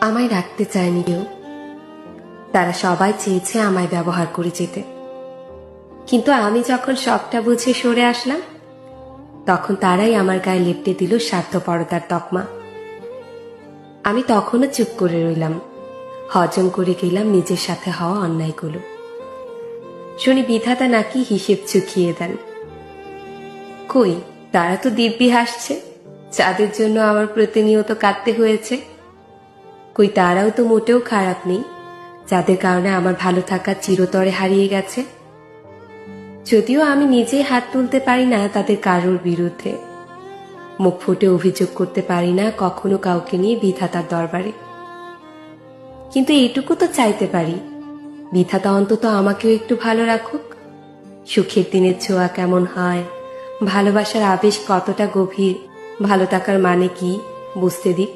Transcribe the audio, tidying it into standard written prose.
আমায় রাখতে চায়নি কেউ। তারা সবাই চেয়েছে আমায় ব্যবহার করে যেতে, কিন্তু আমি যখন সবটা বুঝে সরে আসলাম, তখন তারাই আমার গায়ে লেপ্টে দিল স্বার্থপরতার তকমা। আমি তখনও চুপ করে রইলাম, হজম করে গেলাম নিজের সাথে হওয়া অন্যায়গুলো। শুনি বিধাতা নাকি হিসেব চুকিয়ে দেন। কই, তারা তো দিব্যি হাসছে, যাদের জন্য আমার প্রতিনিয়ত কাঁদতে হয়েছে। কই, তারাও তো মোটেও খারাপ নেই, যাদের কারণে আমার ভালো থাকা চিরতরে হারিয়ে গেছে। যদিও আমি নিজেই হাত তুলতে পারি না তাদের কারোর বিরুদ্ধে, মুখ ফুটে অভিযোগ করতে পারি না কখনো কাউকে নিয়ে বিধাতার দরবারে, কিন্তু এইটুকু তো চাইতে পারি, বিধাতা অন্তত আমাকেও একটু ভালো রাখুক। সুখের দিনের ছোঁয়া কেমন হয়, ভালোবাসার আবেশ কতটা গভীর, ভালো থাকার মানে কি বুঝতে দিক।